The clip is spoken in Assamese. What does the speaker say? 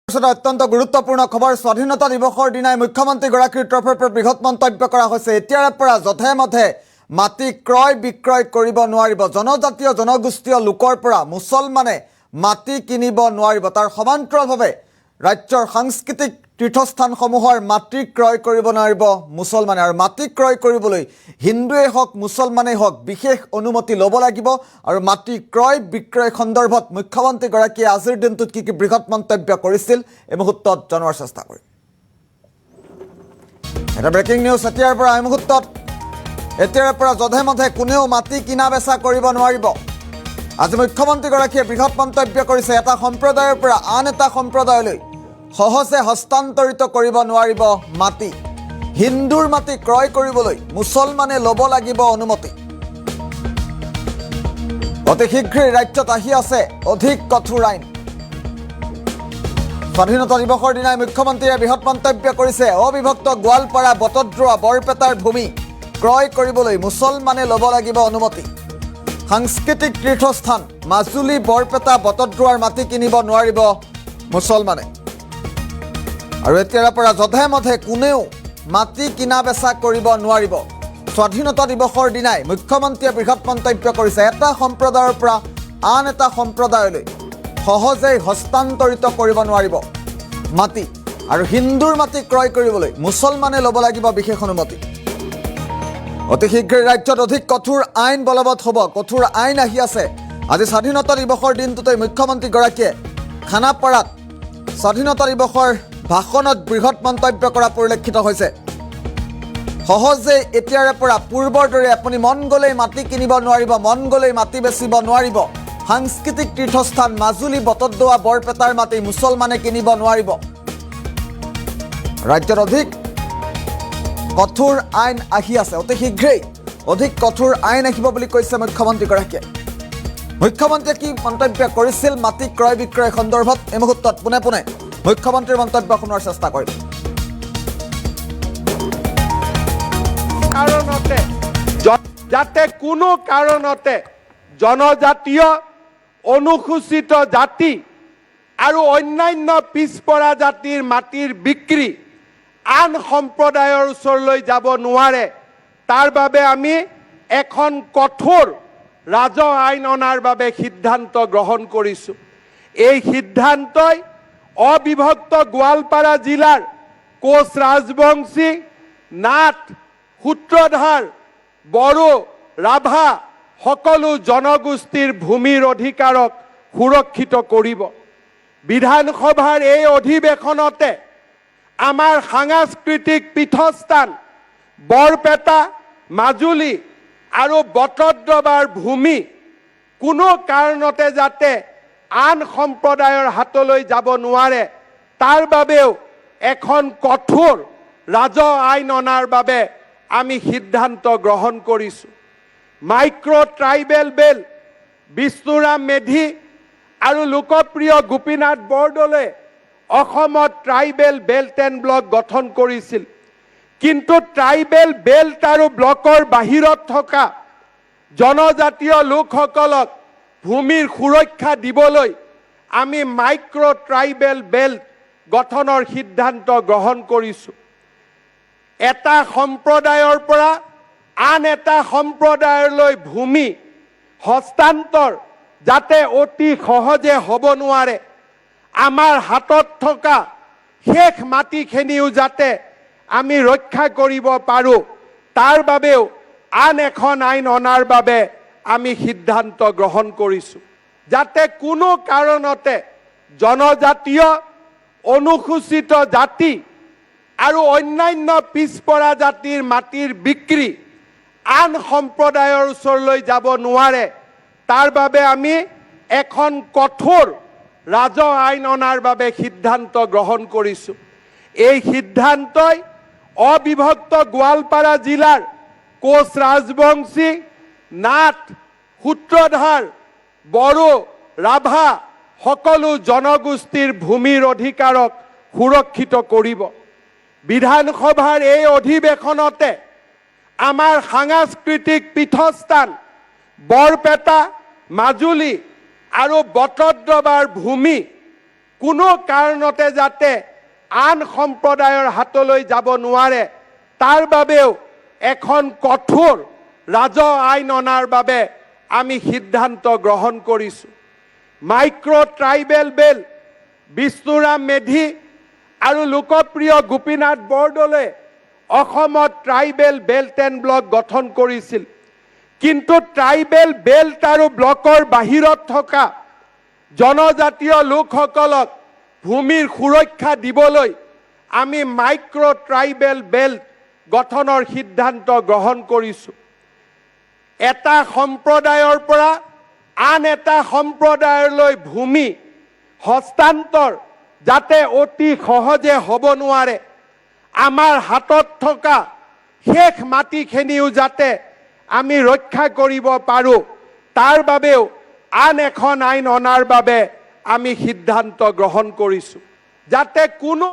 অত্যন্ত গুৰুত্বপূৰ্ণ খবৰ স্বাধীনতা দিৱসৰ দিনাই মুখ্যমন্ত্ৰীগৰাকীৰ তৰফৰ পৰা বৃহৎ মন্তব্য কৰা হৈছে। এতিয়াৰে পৰা যধে মধে মাটি ক্ৰয় বিক্ৰয় কৰিব নোৱাৰিব। জনজাতীয় জনগোষ্ঠীয় লোকৰ পৰা মুছলমানে মাটি কিনিব নোৱাৰিব। তাৰ সমান্তৰালভাৱে ৰাজ্যৰ সাংস্কৃতিক তীৰ্থস্থানসমূহৰ মাটি ক্ৰয় কৰিব নোৱাৰিব মুছলমানে। আৰু মাটি ক্ৰয় কৰিবলৈ হিন্দুৱে হওক মুছলমানেই হওক বিশেষ অনুমতি ল'ব লাগিব। আৰু মাটি ক্ৰয় বিক্ৰয় সন্দৰ্ভত মুখ্যমন্ত্ৰীগৰাকীয়ে আজিৰ দিনটোত কি বৃহৎ মন্তব্য কৰিছিল এই মুহূৰ্তত জনোৱাৰ চেষ্টা কৰিম। এটা ব্ৰেকিং নিউজ এতিয়াৰ পৰা এই মুহূৰ্তত। এতিয়াৰে পৰা যধে মধে কোনেও মাটি কিনা বেচা কৰিব নোৱাৰিব। আজি মুখ্যমন্ত্ৰীগৰাকীয়ে বৃহৎ মন্তব্য কৰিছে। এটা সম্প্ৰদায়ৰ পৰা আন এটা সম্প্ৰদায়লৈ সহজে হস্তান্তৰিত কৰিব নোৱাৰিব মাটি। হিন্দুৰ মাটি ক্ৰয় কৰিবলৈ মুছলমানে ল'ব লাগিব অনুমতি। অতি শীঘ্ৰেই ৰাজ্যত আহি আছে অধিক কঠোৰ আইন। স্বাধীনতা দিৱসৰ দিনাই মুখ্যমন্ত্ৰীয়ে বৃহৎ মন্তব্য কৰিছে। অবিভক্ত গোৱালপাৰা বটদ্ৰৱা বৰপেটাৰ ভূমি ক্ৰয় কৰিবলৈ মুছলমানে ল'ব লাগিব অনুমতি। সাংস্কৃতিক তীৰ্থস্থান মাজুলী বৰপেটা বটদ্ৰৱাৰ মাটি কিনিব নোৱাৰিব মুছলমানে। আৰু এতিয়াৰে পৰা যধে মধে কোনেও মাটি কিনা বেচা কৰিব নোৱাৰিব। স্বাধীনতা দিৱসৰ দিনাই মুখ্যমন্ত্ৰীয়ে বৃহৎ মন্তব্য কৰিছে। এটা সম্প্ৰদায়ৰ পৰা আন এটা সম্প্ৰদায়লৈ সহজেই হস্তান্তৰিত কৰিব নোৱাৰিব মাটি। আৰু হিন্দুৰ মাটি ক্ৰয় কৰিবলৈ মুছলমানে ল'ব লাগিব বিশেষ অনুমতি। অতি শীঘ্ৰেই ৰাজ্যত অধিক কঠোৰ আইন বলবৎ হ'ব। কঠোৰ আইন আহি আছে। আজি স্বাধীনতা দিৱসৰ দিনটোতে মুখ্যমন্ত্ৰীগৰাকীয়ে খানাপাৰাত স্বাধীনতা দিৱসৰ ভাষণত বৃহৎ মন্তব্য কৰা পৰিলক্ষিত হৈছে। সহজেই এতিয়াৰে পৰা পূৰ্বৰ দৰে আপুনি মন গ'লেই মাটি কিনিব নোৱাৰিব, মন গ'লেই মাটি বেচিব নোৱাৰিব। সাংস্কৃতিক তীৰ্থস্থান মাজুলী বটদ্ৰৱা বৰপেটাৰ মাটি মুছলমানে কিনিব নোৱাৰিব। ৰাজ্যত অধিক কঠোৰ আইন আহি আছে। অতি শীঘ্ৰেই অধিক কঠোৰ আইন আহিব বুলি কৈছে মুখ্যমন্ত্ৰীগৰাকীয়ে। মুখ্যমন্ত্ৰীয়ে কি মন্তব্য কৰিছিল মাটি ক্ৰয় বিক্ৰয় সন্দৰ্ভত এই মুহূৰ্তত পোনে পোনে মুখ্যমন্ত্ৰীৰ মন্তব্য শুনাৰ চেষ্টা কৰিম। কাৰণতে যাতে কোনো কাৰণতে জনজাতীয় অনুসূচিত জাতি আৰু অন্যান্য পিছপৰা জাতিৰ মাটিৰ বিক্ৰী আন সম্প্ৰদায়ৰ ওচৰলৈ যাব নোৱাৰে, তাৰ বাবে আমি এখন কঠোৰ ৰাজহ আইন অনাৰ বাবে সিদ্ধান্ত গ্ৰহণ কৰিছোঁ। এই সিদ্ধান্তই অবিভক্ত গোৱালপাৰা জিলাৰ কোচ ৰাজবংশী, নাথ, সূত্ৰধাৰ, বড়ো, ৰাভা সকলো জনগোষ্ঠীৰ ভূমিৰ অধিকাৰক সুৰক্ষিত কৰিব। বিধানসভাৰ এই অধিৱেশনতে আমাৰ সাংস্কৃতিক পীঠস্থান বৰপেটা, মাজুলী আৰু বটদ্ৰৱাৰ ভূমি কোনো কাৰণতে যাতে আন সম্প্ৰদায়ৰ হাতলৈ যাব নোৱাৰে, তাৰ বাবেও এখন কঠোৰ ৰাজহ আইন অনাৰ বাবে আমি সিদ্ধান্ত গ্ৰহণ কৰিছোঁ। Micro' tribal belt Bishnuram Medhi আৰু লোকপ্ৰিয় গোপীনাথ বৰদলৈ অসমত ট্ৰাইবেল বেল্ট এণ্ড ব্লক গঠন কৰিছিল। কিন্তু ট্ৰাইবেল বেল্ট আৰু ব্লকৰ বাহিৰত থকা জনজাতীয় লোকসকলক ভূমিৰ সুৰক্ষা দিবলৈ আমি মাইক্ৰ' ট্ৰাইবেল বেল্ট গঠনৰ সিদ্ধান্ত গ্ৰহণ কৰিছোঁ। এটা সম্প্ৰদায়ৰ পৰা আন এটা সম্প্ৰদায়লৈ ভূমি হস্তান্তৰ যাতে অতি সহজে হ'ব নোৱাৰে, আমাৰ হাতত থকা শেষ মাটিখিনিও যাতে আমি ৰক্ষা কৰিব পাৰোঁ, তাৰ বাবেও আন এখন আইন অনাৰ বাবে আমি সিদ্ধান্ত গ্ৰহণ কৰিছোঁ। যাতে কোনো কাৰণতে জনজাতীয় অনুসূচিত জাতি আৰু অন্যান্য পিছপৰা জাতিৰ মাটিৰ বিক্ৰী আন সম্প্ৰদায়ৰ ওচৰলৈ যাব নোৱাৰে, তাৰ বাবে আমি এখন কঠোৰ ৰাজহ আইন অনাৰ বাবে সিদ্ধান্ত গ্ৰহণ কৰিছোঁ। এই সিদ্ধান্তই অবিভক্ত গোৱালপাৰা জিলাৰ কোচ ৰাজবংশী, নাথ, সূত্ৰধাৰ, বড়ো, ৰাভা সকলো জনগোষ্ঠীৰ ভূমিৰ অধিকাৰক সুৰক্ষিত কৰিব। বিধানসভাৰ এই অধিৱেশনতে আমাৰ সাংস্কৃতিক পীঠস্থান বৰপেটা, মাজুলী আৰু বটদ্ৰৱাৰ ভূমি কোনো কাৰণতে যাতে আন সম্প্ৰদায়ৰ হাতলৈ যাব নোৱাৰে তাৰ বাবেও এখন কঠোৰ ৰাজহ আইন অনাৰ বাবে আমি সিদ্ধান্ত গ্ৰহণ কৰিছোঁ। মাইক্ৰ' ট্ৰাইবেল বেল বিষ্ণুৰাম মেধি আৰু লোকপ্ৰিয় গোপীনাথ বৰদলৈ অসমত ট্ৰাইবেল বেল্ট এণ্ড ব্লক গঠন কৰিছিল, কিন্তু ট্ৰাইবেল বেল্ট আৰু ব্লকৰ বাহিৰত থকা জনজাতীয় লোকসকলক ভূমিৰ সুৰক্ষা দিবলৈ আমি মাইক্ৰ' ট্ৰাইবেল বেল্ট গঠনৰ সিদ্ধান্ত গ্ৰহণ কৰিছোঁ। এটা সম্প্ৰদায়ৰ পৰা আন এটা সম্প্ৰদায়লৈ ভূমি হস্তান্তৰ যাতে অতি সহজে হ'ব নোৱাৰে, আমাৰ হাতত থকা শেষ মাটিখিনিও যাতে আমি ৰক্ষা কৰিব পাৰোঁ, তাৰ বাবেও আন এখন আইন অনাৰ বাবে আমি সিদ্ধান্ত গ্ৰহণ কৰিছোঁ, যাতে কোনো